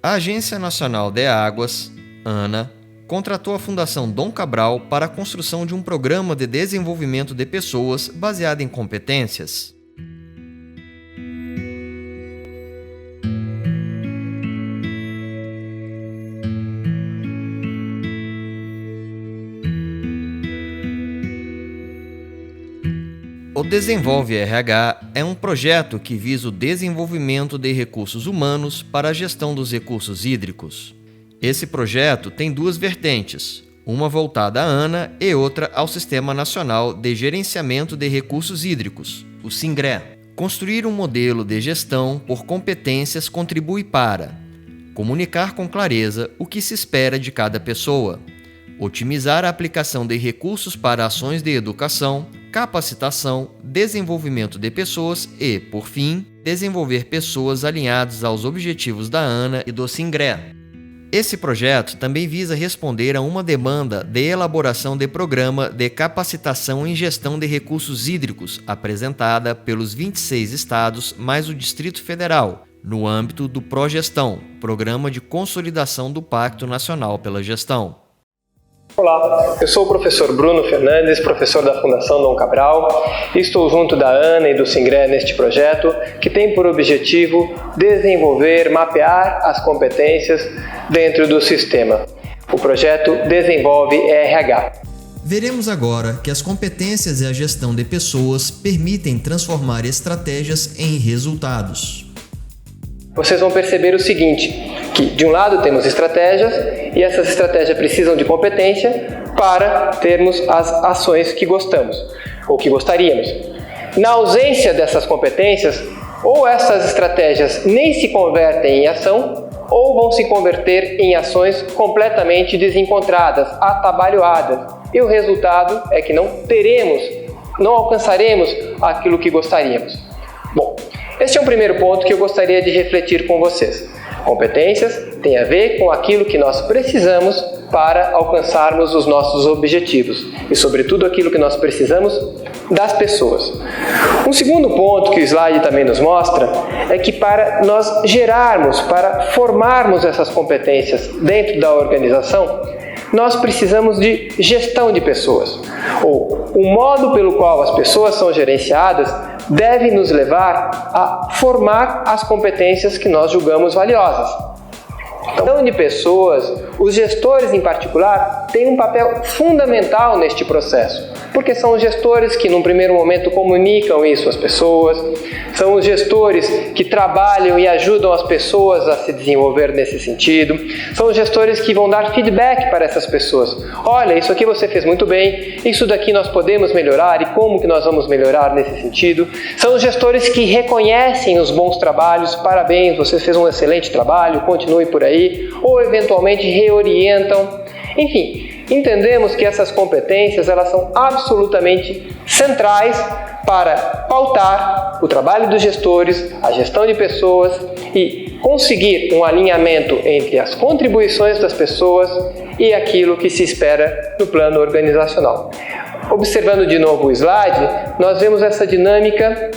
A Agência Nacional de Águas, ANA, contratou a Fundação Dom Cabral para a construção de um programa de desenvolvimento de pessoas baseado em competências. O Desenvolve RH é um projeto que visa o desenvolvimento de recursos humanos para a gestão dos recursos hídricos. Esse projeto tem duas vertentes, uma voltada à ANA e outra ao Sistema Nacional de Gerenciamento de Recursos Hídricos, o SINGRE. Construir um modelo de gestão por competências contribui para comunicar com clareza o que se espera de cada pessoa, otimizar a aplicação de recursos para ações de educação, capacitação, desenvolvimento de pessoas e, por fim, desenvolver pessoas alinhadas aos objetivos da ANA e do SINGRE. Esse projeto também visa responder a uma demanda de elaboração de programa de capacitação em gestão de recursos hídricos apresentada pelos 26 estados mais o Distrito Federal, no âmbito do Progestão, Programa de Consolidação do Pacto Nacional pela Gestão. Olá, eu sou o professor Bruno Fernandes, professor da Fundação Dom Cabral, e estou junto da ANA e do SINGRE neste projeto que tem por objetivo desenvolver, mapear as competências dentro do sistema. O projeto Desenvolve RH. Veremos agora que as competências e a gestão de pessoas permitem transformar estratégias em resultados. Vocês vão perceber o seguinte, que de um lado temos estratégias e essas estratégias precisam de competência para termos as ações que gostamos ou que gostaríamos. Na ausência dessas competências, ou essas estratégias nem se convertem em ação ou vão se converter em ações completamente desencontradas, atabalhoadas. E o resultado é que não alcançaremos aquilo que gostaríamos. Bom, este é um primeiro ponto que eu gostaria de refletir com vocês. Competências têm a ver com aquilo que nós precisamos para alcançarmos os nossos objetivos e, sobretudo, aquilo que nós precisamos das pessoas. Um segundo ponto que o slide também nos mostra é que para nós gerarmos, para formarmos essas competências dentro da organização, nós precisamos de gestão de pessoas. Ou o modo pelo qual as pessoas são gerenciadas deve nos levar a formar as competências que nós julgamos valiosas. Então, de pessoas, os gestores em particular têm um papel fundamental neste processo, porque são os gestores que num primeiro momento comunicam isso às pessoas, são os gestores que trabalham e ajudam as pessoas a se desenvolver nesse sentido, são os gestores que vão dar feedback para essas pessoas. Olha, isso aqui você fez muito bem, isso daqui nós podemos melhorar e como que nós vamos melhorar nesse sentido. São os gestores que reconhecem os bons trabalhos, parabéns, você fez um excelente trabalho, continue por aí, ou eventualmente reorientam. Enfim, entendemos que essas competências elas são absolutamente centrais para pautar o trabalho dos gestores, a gestão de pessoas e conseguir um alinhamento entre as contribuições das pessoas e aquilo que se espera no plano organizacional. Observando de novo o slide, nós vemos essa dinâmica,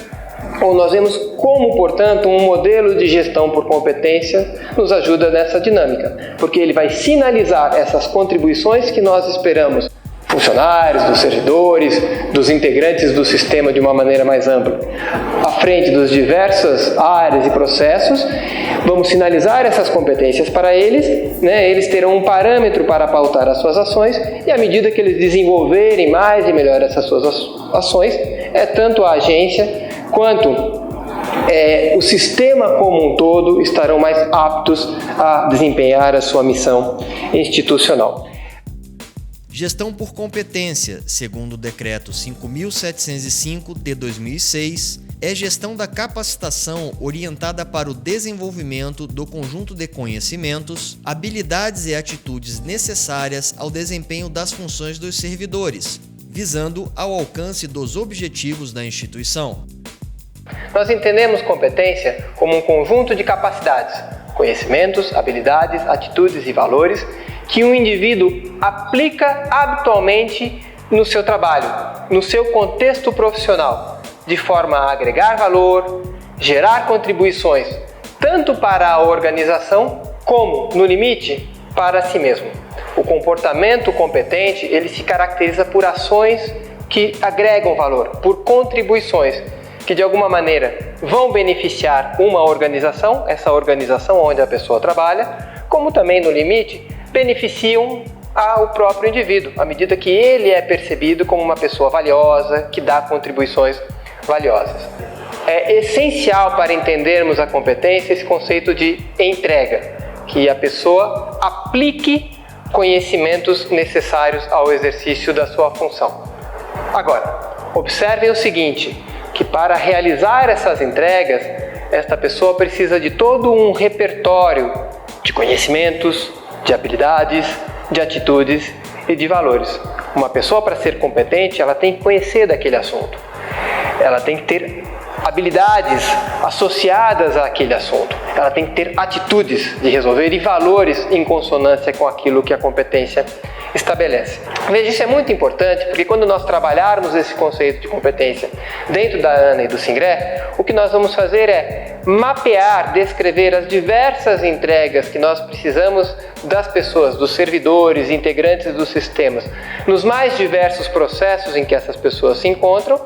ou nós vemos como, portanto, um modelo de gestão por competência nos ajuda nessa dinâmica, porque ele vai sinalizar essas contribuições que nós esperamos, funcionários, dos servidores, dos integrantes do sistema de uma maneira mais ampla. À frente das diversas áreas e processos, vamos sinalizar essas competências para eles, eles terão um parâmetro para pautar as suas ações e à medida que eles desenvolverem mais e melhor essas suas ações, tanto a agência quanto o sistema como um todo estarão mais aptos a desempenhar a sua missão institucional. Gestão por competência, segundo o Decreto 5.705 de 2006, é gestão da capacitação orientada para o desenvolvimento do conjunto de conhecimentos, habilidades e atitudes necessárias ao desempenho das funções dos servidores, visando ao alcance dos objetivos da instituição. Nós entendemos competência como um conjunto de capacidades, conhecimentos, habilidades, atitudes e valores que um indivíduo aplica habitualmente no seu trabalho, no seu contexto profissional, de forma a agregar valor, gerar contribuições, tanto para a organização Como? No limite, para si mesmo. O comportamento competente, ele se caracteriza por ações que agregam valor, por contribuições que de alguma maneira vão beneficiar uma organização, essa organização onde a pessoa trabalha, como também no limite beneficiam ao próprio indivíduo, à medida que ele é percebido como uma pessoa valiosa, que dá contribuições valiosas. É essencial para entendermos a competência esse conceito de entrega, que a pessoa aplique conhecimentos necessários ao exercício da sua função. Agora, observem o seguinte, que para realizar essas entregas, esta pessoa precisa de todo um repertório de conhecimentos, de habilidades, de atitudes e de valores. Uma pessoa, para ser competente, ela tem que conhecer daquele assunto. Ela tem que ter habilidades associadas àquele assunto. Ela tem que ter atitudes de resolver e valores em consonância com aquilo que a competência estabelece. Veja, isso é muito importante, porque quando nós trabalharmos esse conceito de competência dentro da ANA e do SINGRE, o que nós vamos fazer é mapear, descrever as diversas entregas que nós precisamos das pessoas, dos servidores, integrantes dos sistemas, nos mais diversos processos em que essas pessoas se encontram,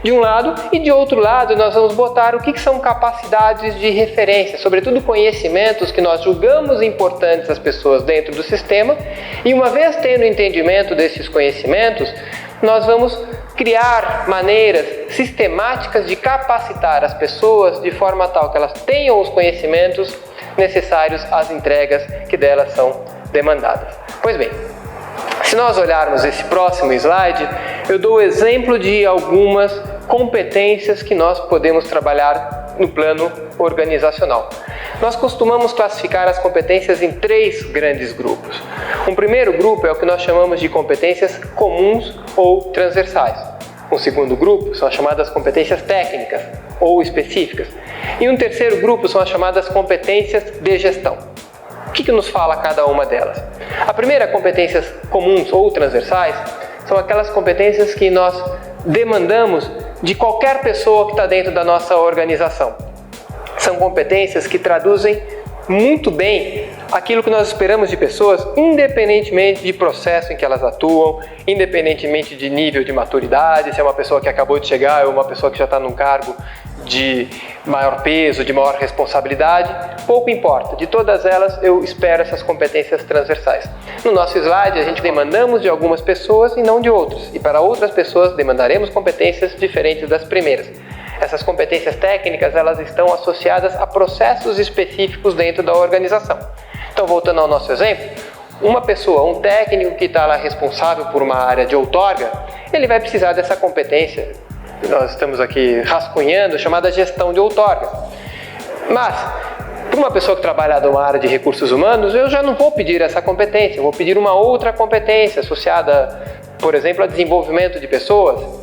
de um lado, e de outro lado nós vamos botar o que são capacidades de referência, sobretudo conhecimentos que nós julgamos importantes às pessoas dentro do sistema, e uma vez tendo entendimento desses conhecimentos, nós vamos criar maneiras sistemáticas de capacitar as pessoas de forma tal que elas tenham os conhecimentos necessários às entregas que delas são demandadas. Pois bem, se nós olharmos esse próximo slide, eu dou o exemplo de algumas competências que nós podemos trabalhar no plano organizacional. Nós costumamos classificar as competências em 3 grandes grupos. Um primeiro grupo é o que nós chamamos de competências comuns ou transversais. Um segundo grupo são as chamadas competências técnicas ou específicas. E um terceiro grupo são as chamadas competências de gestão. O que nos fala cada uma delas? A primeira, competências comuns ou transversais, são aquelas competências que nós demandamos de qualquer pessoa que está dentro da nossa organização. São competências que traduzem muito bem aquilo que nós esperamos de pessoas, independentemente de processo em que elas atuam, independentemente de nível de maturidade, se é uma pessoa que acabou de chegar ou uma pessoa que já está num cargo de maior peso, de maior responsabilidade, pouco importa. De todas elas, eu espero essas competências transversais. No nosso slide, a gente demandamos de algumas pessoas e não de outras. E para outras pessoas, demandaremos competências diferentes das primeiras. Essas competências técnicas, elas estão associadas a processos específicos dentro da organização. Então, voltando ao nosso exemplo, uma pessoa, um técnico que está lá responsável por uma área de outorga, ele vai precisar dessa competência, nós estamos aqui rascunhando, chamada gestão de outorga. Mas, para uma pessoa que trabalha numa área de recursos humanos, eu já não vou pedir essa competência, eu vou pedir uma outra competência associada, por exemplo, a desenvolvimento de pessoas.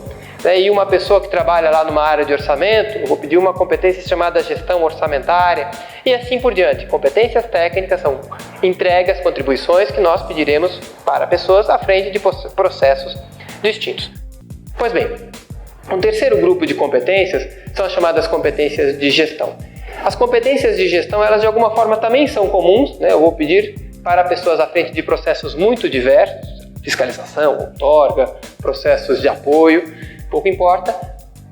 E uma pessoa que trabalha lá numa área de orçamento, eu vou pedir uma competência chamada gestão orçamentária e assim por diante. Competências técnicas são entregas, contribuições que nós pediremos para pessoas à frente de processos distintos. Pois bem, um terceiro grupo de competências são as chamadas competências de gestão. As competências de gestão, elas de alguma forma também são comuns, né? Eu vou pedir para pessoas à frente de processos muito diversos, fiscalização, outorga, processos de apoio, pouco importa.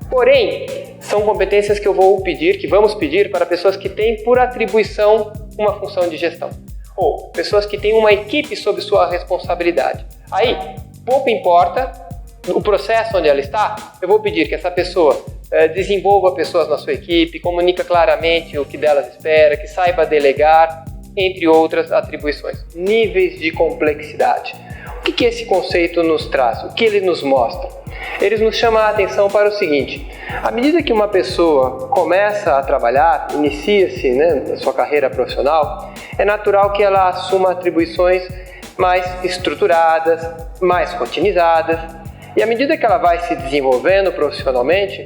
Porém, são competências que eu vou pedir, que vamos pedir para pessoas que têm por atribuição uma função de gestão. Ou pessoas que têm uma equipe sob sua responsabilidade. Aí, pouco importa o processo onde ela está, eu vou pedir que essa pessoa desenvolva pessoas na sua equipe, comunica claramente o que delas espera, que saiba delegar, entre outras atribuições. Níveis de complexidade. O que esse conceito nos traz? O que ele nos mostra? Ele nos chama a atenção para o seguinte: à medida que uma pessoa começa a trabalhar, inicia-se na sua carreira profissional, é natural que ela assuma atribuições mais estruturadas, mais rotinizadas, e à medida que ela vai se desenvolvendo profissionalmente,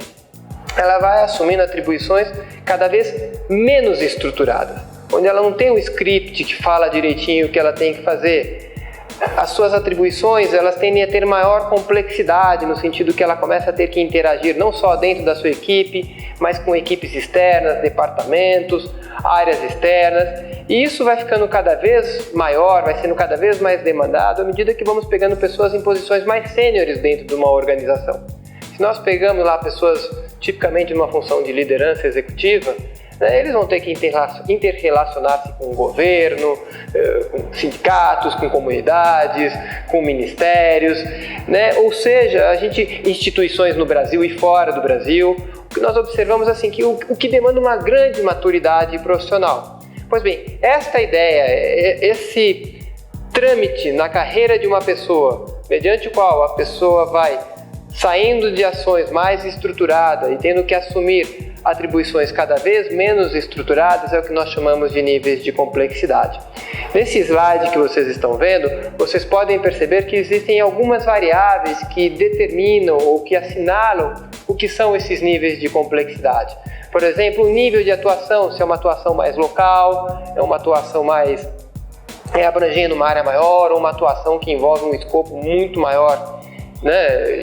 ela vai assumindo atribuições cada vez menos estruturadas, onde ela não tem um script que fala direitinho o que ela tem que fazer. As suas atribuições, elas tendem a ter maior complexidade, no sentido que ela começa a ter que interagir não só dentro da sua equipe, mas com equipes externas, departamentos, áreas externas, e isso vai ficando cada vez maior, vai sendo cada vez mais demandado à medida que vamos pegando pessoas em posições mais sêniores dentro de uma organização. Se nós pegamos lá pessoas tipicamente numa função de liderança executiva, eles vão ter que interrelacionar-se com o governo, com sindicatos, com comunidades, com ministérios, ou seja, instituições no Brasil e fora do Brasil. O que nós observamos assim, que o que demanda uma grande maturidade profissional. Pois bem, esta ideia, esse trâmite na carreira de uma pessoa, mediante o qual a pessoa vai saindo de ações mais estruturadas e tendo que assumir atribuições cada vez menos estruturadas, é o que nós chamamos de níveis de complexidade. Nesse slide que vocês estão vendo, vocês podem perceber que existem algumas variáveis que determinam ou que assinalam o que são esses níveis de complexidade. Por exemplo, o nível de atuação, se é uma atuação mais local, é uma atuação mais abrangendo uma área maior, ou uma atuação que envolve um escopo muito maior,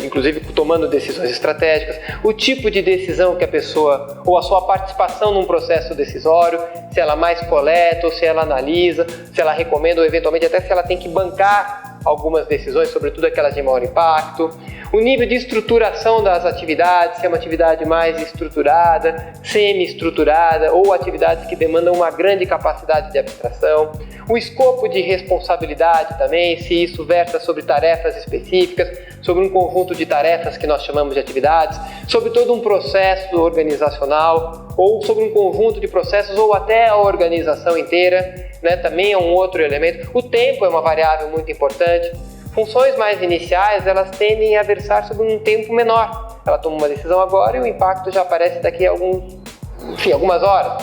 inclusive tomando decisões estratégicas, o tipo de decisão que a pessoa, ou a sua participação num processo decisório, se ela mais coleta ou se ela analisa, se ela recomenda ou eventualmente até se ela tem que bancar algumas decisões, sobretudo aquelas de maior impacto, o nível de estruturação das atividades, se é uma atividade mais estruturada, semi-estruturada ou atividades que demandam uma grande capacidade de abstração, o escopo de responsabilidade também, se isso versa sobre tarefas específicas, sobre um conjunto de tarefas que nós chamamos de atividades, sobre todo um processo organizacional ou sobre um conjunto de processos ou até a organização inteira, também é um outro elemento. O tempo é uma variável muito importante. Funções mais iniciais, elas tendem a versar sobre um tempo menor. Ela toma uma decisão agora e o impacto já aparece daqui a algumas horas.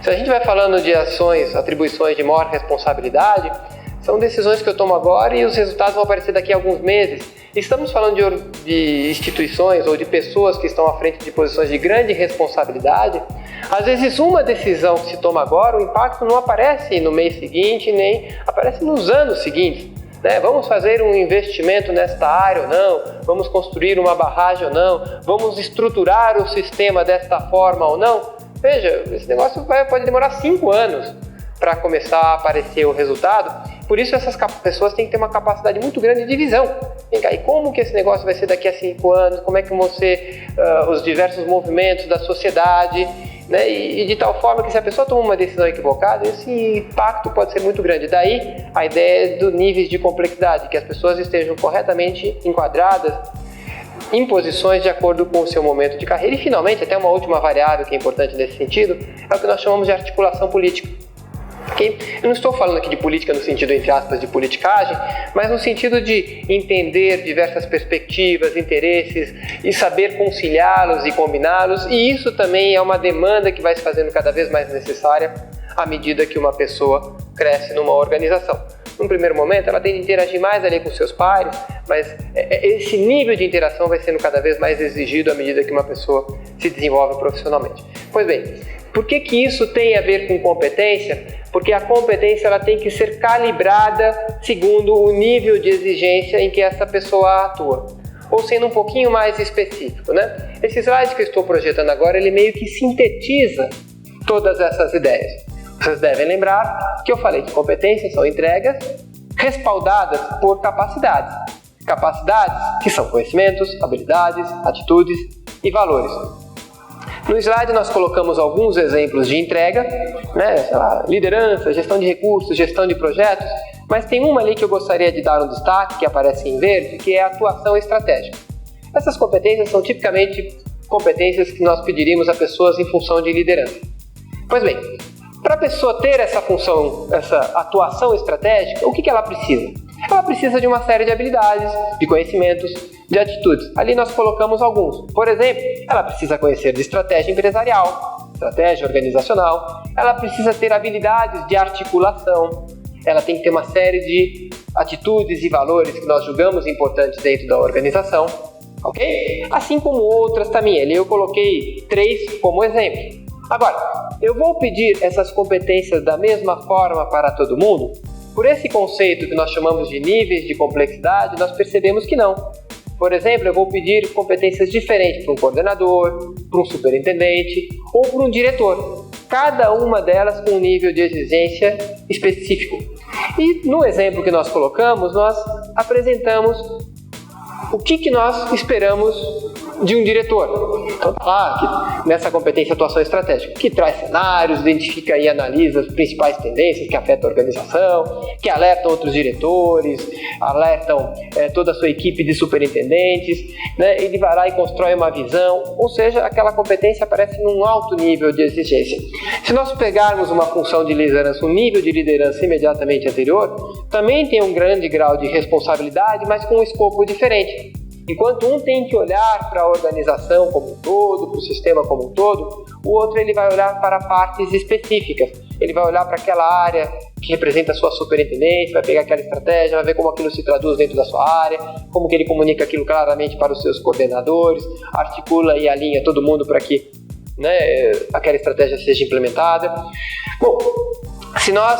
Se a gente vai falando de ações, atribuições de maior responsabilidade, são decisões que eu tomo agora e os resultados vão aparecer daqui a alguns meses. Estamos falando de instituições ou de pessoas que estão à frente de posições de grande responsabilidade. Às vezes uma decisão que se toma agora, o impacto não aparece no mês seguinte, nem aparece nos anos seguintes. Vamos fazer um investimento nesta área ou não? Vamos construir uma barragem ou não? Vamos estruturar o sistema desta forma ou não? Veja, esse negócio pode demorar 5 anos para começar a aparecer o resultado. Por isso essas pessoas têm que ter uma capacidade muito grande de visão. Vem cá, e como que esse negócio vai ser daqui a 5 anos? Como é que vão ser os diversos movimentos da sociedade? E de tal forma que se a pessoa toma uma decisão equivocada, esse impacto pode ser muito grande. Daí a ideia do níveis de complexidade, que as pessoas estejam corretamente enquadradas em posições de acordo com o seu momento de carreira. E finalmente, até uma última variável que é importante nesse sentido, é o que nós chamamos de articulação política. Okay? Eu não estou falando aqui de política no sentido, entre aspas, de politicagem, mas no sentido de entender diversas perspectivas, interesses e saber conciliá-los e combiná-los, e isso também é uma demanda que vai se fazendo cada vez mais necessária à medida que uma pessoa cresce numa organização. Num primeiro momento, ela tem de interagir mais ali com seus pares, mas esse nível de interação vai sendo cada vez mais exigido à medida que uma pessoa se desenvolve profissionalmente. Pois bem, por que isso tem a ver com competência? Porque a competência ela tem que ser calibrada segundo o nível de exigência em que essa pessoa atua. Ou sendo um pouquinho mais específico, Esse slide que eu estou projetando agora, ele meio que sintetiza todas essas ideias. Vocês devem lembrar que eu falei que competências são entregas respaldadas por capacidades. Capacidades que são conhecimentos, habilidades, atitudes e valores. No slide nós colocamos alguns exemplos de entrega, liderança, gestão de recursos, gestão de projetos, mas tem uma ali que eu gostaria de dar um destaque, que aparece em verde, que é a atuação estratégica. Essas competências são tipicamente competências que nós pediríamos a pessoas em função de liderança. Pois bem, para a pessoa ter essa função, essa atuação estratégica, o que ela precisa? Ela precisa de uma série de habilidades, de conhecimentos, de atitudes. Ali nós colocamos alguns. Por exemplo, ela precisa conhecer de estratégia empresarial, estratégia organizacional, ela precisa ter habilidades de articulação, ela tem que ter uma série de atitudes e valores que nós julgamos importantes dentro da organização, ok? Assim como outras também. Ali eu coloquei 3 como exemplo. Agora, eu vou pedir essas competências da mesma forma para todo mundo? Por esse conceito que nós chamamos de níveis de complexidade, nós percebemos que não. Por exemplo, eu vou pedir competências diferentes para um coordenador, para um superintendente ou para um diretor. cada uma delas com um nível de exigência específico. E no exemplo que nós colocamos, nós apresentamos o que nós esperamos de um diretor. Então, nessa competência atuação estratégica, que traz cenários, identifica e analisa as principais tendências que afetam a organização, que alertam outros diretores, alertam toda a sua equipe de superintendentes, né? Ele vai lá e constrói uma visão, ou seja, aquela competência aparece num alto nível de exigência. Se nós pegarmos uma função de liderança, um nível de liderança imediatamente anterior, também tem um grande grau de responsabilidade, mas com um escopo diferente. Enquanto um tem que olhar para a organização como um todo, para o sistema como um todo, o outro ele vai olhar para partes específicas. Ele vai olhar para aquela área que representa a sua superintendência, vai pegar aquela estratégia, vai ver como aquilo se traduz dentro da sua área, como que ele comunica aquilo claramente para os seus coordenadores, articula e alinha todo mundo para que, né, aquela estratégia seja implementada. Bom, se nós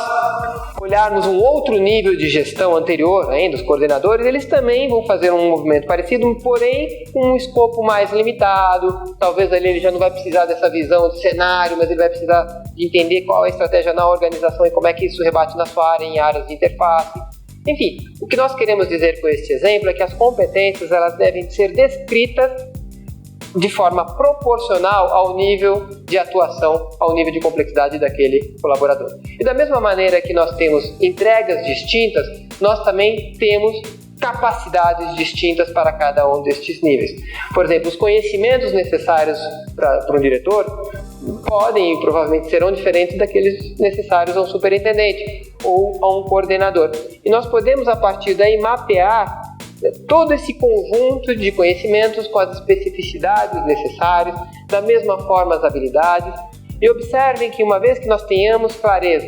olharmos um outro nível de gestão anterior ainda, os coordenadores, eles também vão fazer um movimento parecido, porém com um escopo mais limitado. Talvez ali ele já não vai precisar dessa visão de cenário, mas ele vai precisar de entender qual é a estratégia na organização e como é que isso rebate na sua área em áreas de interface. Enfim, o que nós queremos dizer com este exemplo é que as competências elas devem ser descritas de forma proporcional ao nível de atuação, ao nível de complexidade daquele colaborador. E da mesma maneira que nós temos entregas distintas, nós também temos capacidades distintas para cada um destes níveis. Por exemplo, os conhecimentos necessários para um diretor podem e provavelmente serão diferentes daqueles necessários a um superintendente ou a um coordenador. E nós podemos, a partir daí, mapear todo esse conjunto de conhecimentos com as especificidades necessárias, da mesma forma as habilidades, e observem que uma vez que nós tenhamos clareza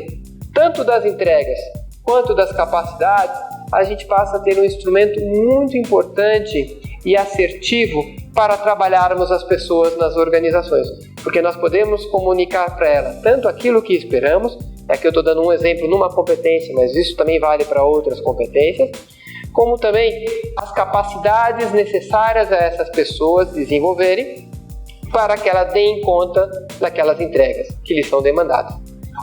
tanto das entregas quanto das capacidades, a gente passa a ter um instrumento muito importante e assertivo para trabalharmos as pessoas nas organizações, porque nós podemos comunicar para ela tanto aquilo que esperamos, aqui eu estou dando um exemplo numa competência, mas isso também vale para outras competências, como também as capacidades necessárias a essas pessoas desenvolverem para que elas deem conta daquelas entregas que lhes são demandadas,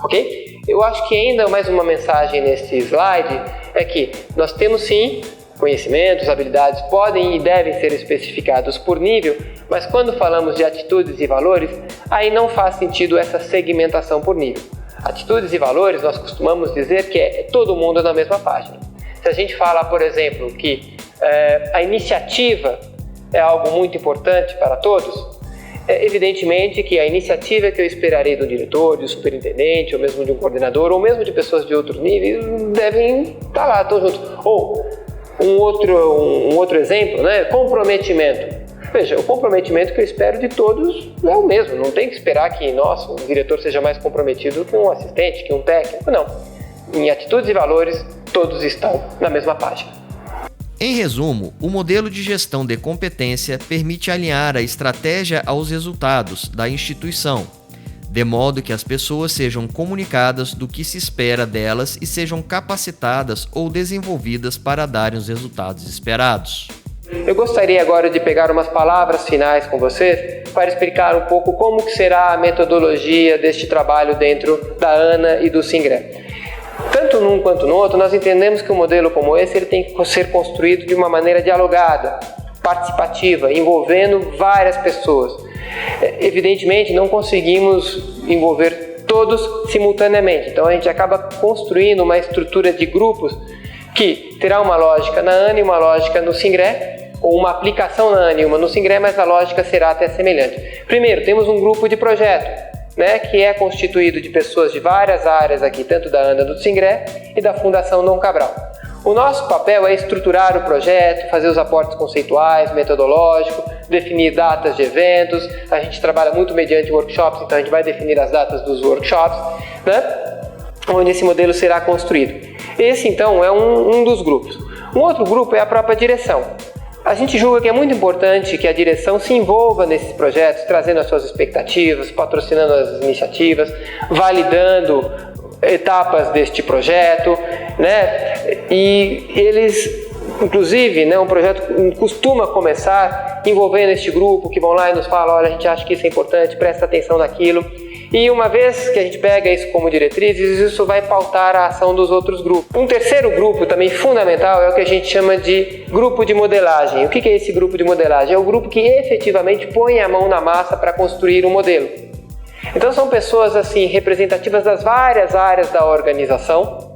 ok? Eu acho que ainda mais uma mensagem nesse slide é que nós temos sim conhecimentos, habilidades podem e devem ser especificados por nível, mas quando falamos de atitudes e valores, aí não faz sentido essa segmentação por nível. Atitudes e valores nós costumamos dizer que é todo mundo na mesma página. Se a gente fala, por exemplo, que a iniciativa é algo muito importante para todos, evidentemente que a iniciativa que eu esperarei do diretor, do superintendente, ou mesmo de um coordenador, ou mesmo de pessoas de outros níveis, devem estar lá, estão juntos. Ou um outro exemplo, né? Comprometimento. Veja, o comprometimento que eu espero de todos é o mesmo. Não tem que esperar que, o diretor seja mais comprometido que um assistente, que um técnico. Não. Em atitudes e valores, todos estão na mesma página. Em resumo, o modelo de gestão de competência permite alinhar a estratégia aos resultados da instituição, de modo que as pessoas sejam comunicadas do que se espera delas e sejam capacitadas ou desenvolvidas para darem os resultados esperados. Eu gostaria agora de pegar umas palavras finais com vocês para explicar um pouco como que será a metodologia deste trabalho dentro da ANA e do SINGRE. Tanto num quanto no outro, nós entendemos que um modelo como esse ele tem que ser construído de uma maneira dialogada, participativa, envolvendo várias pessoas. Evidentemente, não conseguimos envolver todos simultaneamente, então a gente acaba construindo uma estrutura de grupos que terá uma lógica na ANA e uma lógica no SINGRE, ou uma aplicação na ANA e uma no SINGRE, mas a lógica será até semelhante. Primeiro, temos um grupo de projeto, que é constituído de pessoas de várias áreas aqui, tanto da ANA do SINGRE e da Fundação Dom Cabral. O nosso papel é estruturar o projeto, fazer os aportes conceituais, metodológicos, definir datas de eventos. A gente trabalha muito mediante workshops, então a gente vai definir as datas dos workshops, onde esse modelo será construído. Esse, então, é um dos grupos. Um outro grupo é a própria direção. A gente julga que é muito importante que a direção se envolva nesses projetos, trazendo as suas expectativas, patrocinando as iniciativas, validando etapas deste projeto, E eles, inclusive, um projeto costuma começar envolvendo este grupo que vão lá e nos falam, olha, a gente acha que isso é importante, presta atenção naquilo. E uma vez que a gente pega isso como diretrizes, isso vai pautar a ação dos outros grupos. Um terceiro grupo também fundamental é o que a gente chama de grupo de modelagem. O que é esse grupo de modelagem? É o grupo que efetivamente põe a mão na massa para construir um modelo. Então são pessoas assim representativas das várias áreas da organização,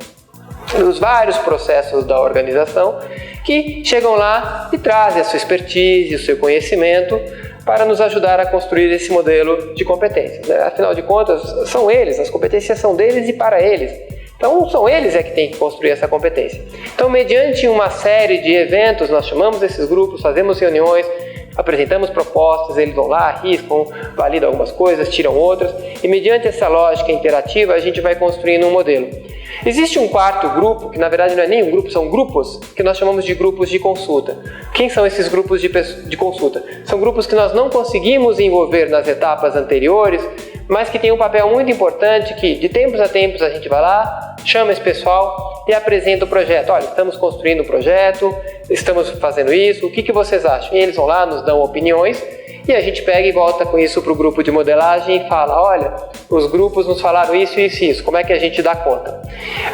dos vários processos da organização, que chegam lá e trazem a sua expertise, o seu conhecimento para nos ajudar a construir esse modelo de competências. Afinal de contas, são eles, as competências são deles e para eles. Então, são eles que têm que construir essa competência. Então, mediante uma série de eventos, nós chamamos esses grupos, fazemos reuniões, apresentamos propostas, eles vão lá, arriscam, validam algumas coisas, tiram outras, e mediante essa lógica interativa, a gente vai construindo um modelo. Existe um quarto grupo, que na verdade não é nem um grupo, são grupos, que nós chamamos de grupos de consulta. Quem são esses grupos de consulta? São grupos que nós não conseguimos envolver nas etapas anteriores, mas que têm um papel muito importante, que de tempos a tempos a gente vai lá, chama esse pessoal e apresenta o projeto. Olha, estamos construindo um projeto, estamos fazendo isso, o que vocês acham? E eles vão lá, nos dão opiniões, e a gente pega e volta com isso para o grupo de modelagem e fala, olha, os grupos nos falaram isso, isso e isso, como é que a gente dá conta?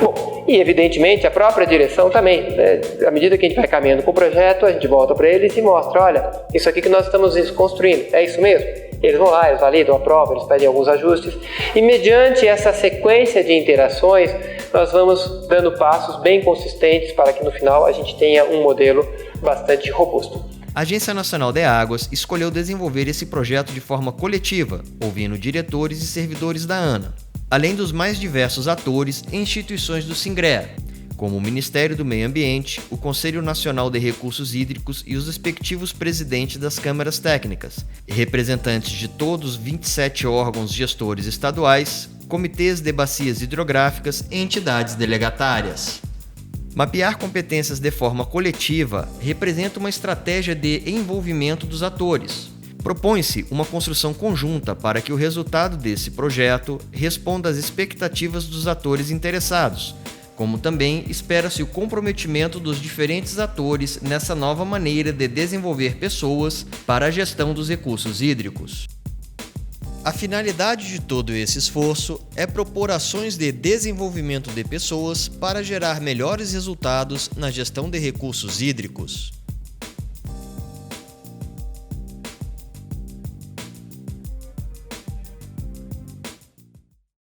Bom, e evidentemente a própria direção também, né? À medida que a gente vai caminhando com o projeto, a gente volta para eles e mostra, olha, isso aqui que nós estamos construindo, é isso mesmo? Eles vão lá, eles validam, aprovam, eles pedem alguns ajustes, e mediante essa sequência de interações, nós vamos dando passos bem consistentes para que no final a gente tenha um modelo bastante robusto. A Agência Nacional de Águas escolheu desenvolver esse projeto de forma coletiva, ouvindo diretores e servidores da ANA, além dos mais diversos atores e instituições do SINGREA, como o Ministério do Meio Ambiente, o Conselho Nacional de Recursos Hídricos e os respectivos presidentes das câmaras técnicas, e representantes de todos os 27 órgãos gestores estaduais, comitês de bacias hidrográficas e entidades delegatárias. Mapear competências de forma coletiva representa uma estratégia de envolvimento dos atores. Propõe-se uma construção conjunta para que o resultado desse projeto responda às expectativas dos atores interessados, como também espera-se o comprometimento dos diferentes atores nessa nova maneira de desenvolver pessoas para a gestão dos recursos hídricos. A finalidade de todo esse esforço é propor ações de desenvolvimento de pessoas para gerar melhores resultados na gestão de recursos hídricos.